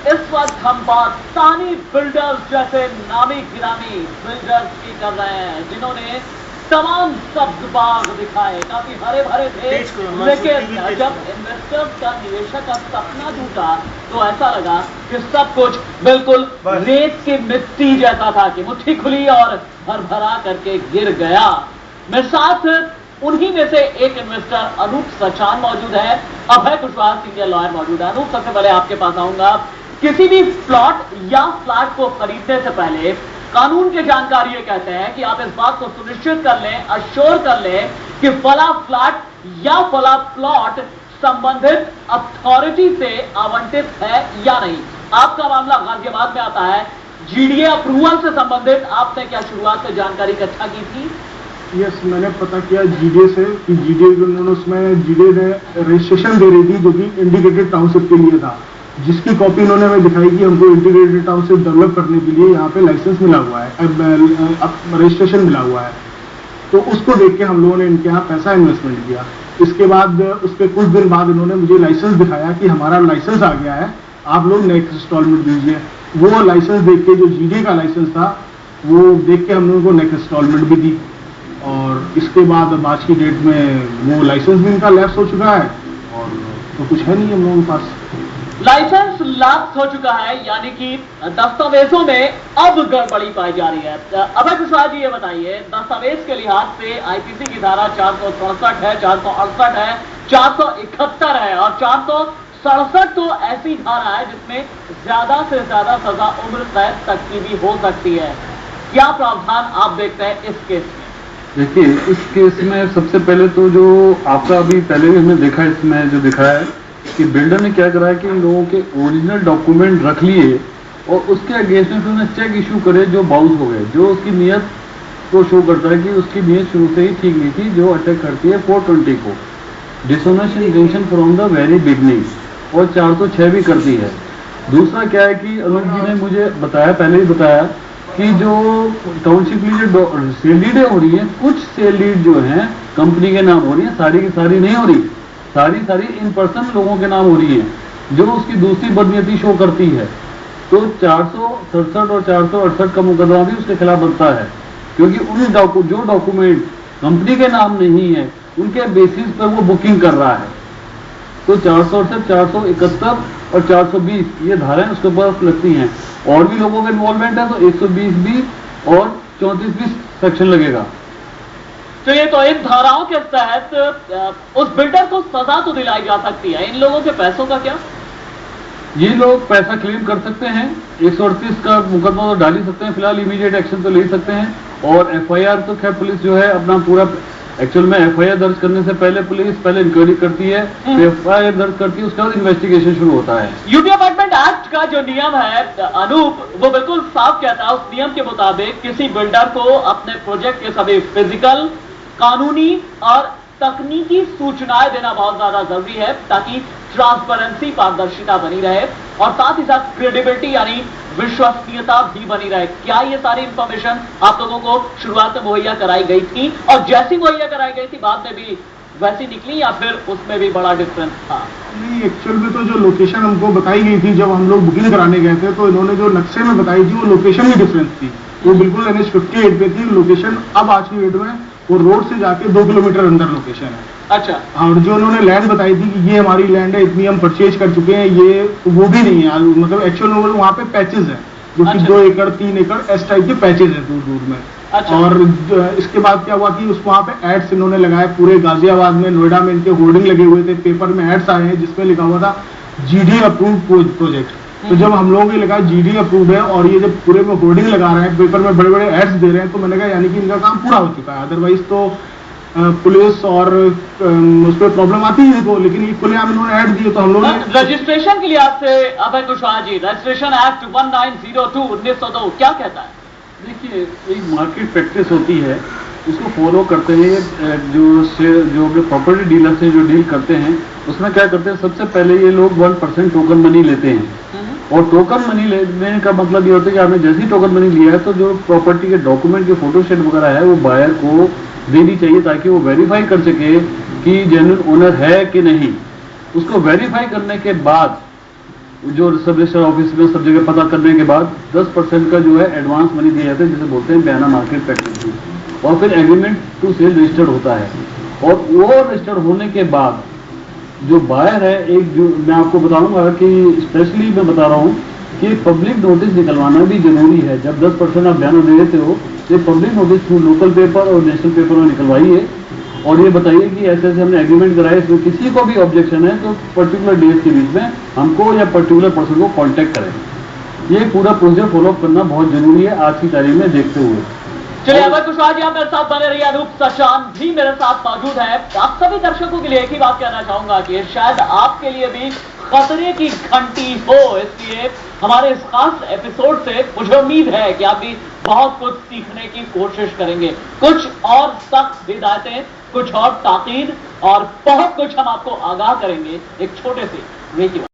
इस वक्त हम बात सानी बिल्डर्स जैसे नामी गिरामी बिल्डर्स की कर रहे हैं, जिन्होंने तमाम सब्ज बाग दिखाए, काफी हरे भरे थे, लेकिन जब इन्वेस्टर्स का, निवेशक का सपना टूटा तो ऐसा लगा कि सब कुछ बिल्कुल रेत की मिट्टी जैसा था कि मुट्ठी खुली और भरभरा करके गिर गया। मेरे साथ उन्हीं में से एक इन्वेस्टर अनूप सचान मौजूद है, अभय कुशवाहा सीनियर लॉयर मौजूद है। अनूप, सबसे पहले आपके पास आऊंगा। किसी भी प्लॉट या फ्लैट को खरीदने से पहले कानून की जानकारी ये कहते हैं कि आप इस बात को सुनिश्चित कर लें, अश्योर कर लें कि फला फ्लैट या फला प्लॉट संबंधित अथॉरिटी से आवंटित है या नहीं। आपका मामला गाजियाबाद में आता है, जीडीए अप्रूवल से संबंधित आपने क्या शुरुआत से जानकारी इकट्ठा की थी? यस, मैंने पता किया जीडीए से कि जीडीए उन्होंने उसमें जीडीए ने रजिस्ट्रेशन दे रही थी जो कि इंटीग्रेटेड टाउनशिप के लिए था, जिसकी कॉपी उन्होंने हमें दिखाई कि हमको इंटीग्रेटेड टाउनशिप डेवलप करने के लिए यहाँ पे लाइसेंस मिला हुआ है, रजिस्ट्रेशन मिला हुआ है। तो उसको देख के हम लोगों ने इनके यहाँ पैसा इन्वेस्टमेंट किया। इसके बाद उसके कुछ दिन बाद इन्होंने मुझे लाइसेंस दिखाया कि हमारा लाइसेंस आ गया है, आप लोग नेक्स्ट इंस्टॉलमेंट दीजिए। वो लाइसेंस देख के, जो जीडीए का लाइसेंस था, वो देख के हम लोगों को नेक्स्ट इंस्टॉलमेंट भी दी। और इसके बाद आज की डेट में वो लाइसेंस भी इनका लैप्स हो चुका है और तो कुछ है नहीं हम लोगों के पास। लाइसेंस लैप्स हो चुका है, यानी कि दस्तावेजों में अब गड़बड़ी पाई जा रही है। अभय कुशवाहा जी, ये बताइए, दस्तावेज के लिहाज से आईपीसी की धारा 467 है, 468 है, 471 है और 467 तो ऐसी धारा है जिसमें ज्यादा से ज्यादा सजा उम्र कैद तक की भी हो सकती है। क्या प्रावधान आप देखते हैं इस केस में? देखिए, इस केस में सबसे पहले तो जो आपका अभी पहले भी हमने देखा, इसमें जो दिखाया है कि बिल्डर ने क्या करा है कि इन लोगों के ओरिजिनल डॉक्यूमेंट रख लिए और उसके अगेंस्ट में फिर उन्हें चेक इशू करे जो बाउंस हो गए, जो उसकी नीयत को शो करता है कि उसकी नीयत शुरू से ही ठीक नहीं थी, जो अटैक करती है 420 को, dishonest intention from the very beginning, और 406 भी करती है। दूसरा क्या है कि अनूप जी ने मुझे बताया, पहले ही बताया कि जो टाउनशिप की जो सेल डीडें हो रही है, कुछ सेल डीड जो है कंपनी के नाम हो रही है, सारी की सारी नहीं हो रही, सारी इन पर्सन लोगों के नाम हो रही है, जो उसकी दूसरी बदनीयती शो करती है। तो 467 और 468 का मुकदमा भी उसके खिलाफ बनता है, क्योंकि उन जो डॉक्यूमेंट कंपनी के नाम नहीं है उनके बेसिस पर वो बुकिंग कर रहा है। तो 468, 471 और 420 ये धाराएं उसके ऊपर लगती हैं। और भी लोगों का इन्वॉल्वमेंट है तो 120 भी और 34 भी सेक्शन लगेगा। तो ये तो इन धाराओं के तहत उस बिल्डर को सजा तो दिलाई जा सकती है, इन लोगों के पैसों का क्या? ये लोग पैसा क्लेम कर सकते हैं, 138 का मुकदमा तो डाल ही सकते हैं, फिलहाल इमीडिएट एक्शन तो ले सकते हैं। और एफआईआर तो खैर पुलिस जो है अपना पूरा, एक्चुअल में एफआईआर दर्ज करने से पहले पुलिस पहले इंक्वायरी करती है, एफआईआर दर्ज करती है, उसके बाद इन्वेस्टिगेशन शुरू होता है। यूपी अपार्टमेंट एक्ट का जो नियम है अनूप, वो बिल्कुल साफ कहता है, उस नियम के मुताबिक किसी बिल्डर को अपने प्रोजेक्ट के सभी फिजिकल, कानूनी और तकनीकी सूचनाएं देना बहुत ज्यादा जरूरी है, ताकि ट्रांसपेरेंसी, पारदर्शिता बनी रहे और साथ ही साथ क्रेडिबिलिटी यानी विश्वसनीयता भी बनी रहे। क्या ये सारी इंफॉर्मेशन आप लोगों को शुरुआत में मुहैया कराई गई थी और जैसी मुहैया कराई गई थी बाद में भी वैसी निकली, या फिर उसमें भी बड़ा डिफरेंस था? नहीं, एक्चुअल में तो जो लोकेशन हमको बताई गई थी जब हम लोग बुकिंग कराने गए थे, तो इन्होंने जो नक्शे में बताई थी वो लोकेशन ही डिफरेंस थी, वो बिल्कुल NH 58 पे थी लोकेशन। अब आज की डेट में वो रोड से जाके 2 किलोमीटर अंदर लोकेशन है। अच्छा। और जो उन्होंने लैंड बताई थी कि ये हमारी लैंड है, इतनी हम परचेज कर चुके हैं, ये वो भी नहीं है, मतलब एक्चुअल में वहाँ पे पैचेज है जो कि 2 एकड़ 3 एकड़ इस टाइप के पैचेज है दूर दूर में। अच्छा। और इसके बाद क्या हुआ कि उस वहाँ पे एड्स इन्होंने लगाए, पूरे गाजियाबाद में, नोएडा में इनके होर्डिंग लगे हुए थे, पेपर में एड्स आए हैं जिसमें लिखा हुआ था जीडीए अप्रूव्ड प्रोजेक्ट। तो जब हम लोगों को लगा जीडीए अप्रूव्ड है और ये जब पूरे में होर्डिंग लगा रहे हैं, पेपर में बड़े बड़े एड्स दे रहे हैं, तो मैंने कहा यानी कि इनका काम पूरा हो चुका है, अदरवाइज तो पुलिस और उस पर प्रॉब्लम आती है तो, लेकिन ये खुलेआम इन्होंने ऐड दिए तो हम लोग रजिस्ट्रेशन के लिहाज से अभय कुशवाहा जी, रजिस्ट्रेशन एक्ट 1902 क्या कहता है? देखिए, एक मार्केट प्रैक्टिस होती है, उसको फॉलो करते हैं जो प्रॉपर्टी डीलर से जो डील करते हैं, उसमें क्या करते हैं, सबसे पहले ये लोग 1% टोकन मनी लेते हैं। और टोकन मनी लेने का मतलब ये होता है कि आपने जैसी टोकन मनी लिया है तो जो प्रॉपर्टी के डॉक्यूमेंट के फोटोस्टेट वगैरह है वो बायर को देनी चाहिए, ताकि वो वेरीफाई कर सके कि जेन्युइन ओनर है कि नहीं। उसको वेरीफाई करने के बाद जो सब रजिस्टर ऑफिस में सब जगह पता करने के बाद 10% का जो है एडवांस मनी दिया जाता है, जिसे बोलते हैं बयाना मार्केट प्रैक्टिस। और फिर एग्रीमेंट टू सेल रजिस्टर्ड होता है, और वो रजिस्टर्ड होने के बाद जो बायर है, एक जो मैं आपको बताऊंगा कि स्पेशली मैं बता रहा हूँ कि पब्लिक नोटिस निकलवाना भी जरूरी है। जब 10% आप बयाना दे देते हो, ये public notice through local paper और नेशनल पेपर में निकलवाइए और ये बताइए कि ऐसे ऐसे हमने एग्रीमेंट कराया, इसमें किसी को भी ऑब्जेक्शन है तो पर्टिकुलर डेज के बीच में हमको या पर्टिकुलर पर्सन को कांटेक्ट करें। ये पूरा प्रोसीजर फॉलोअप करना बहुत जरूरी है आज की तारीख में देखते हुए। चलिए अमर कुशवाहा जी आप मेरे साथ बने रहिए, अनूप सचान भी मेरे साथ मौजूद है। आप सभी दर्शकों के लिए एक ही बात कहना चाहूंगा कि शायद आपके लिए भी खतरे की घंटी हो, इसलिए हमारे इस खास एपिसोड से मुझे उम्मीद है कि आप भी बहुत कुछ सीखने की कोशिश करेंगे। कुछ और सख्त हिदायतें, कुछ और ताकीद और बहुत कुछ हम आपको आगाह करेंगे एक छोटे से ब्रेक के बाद।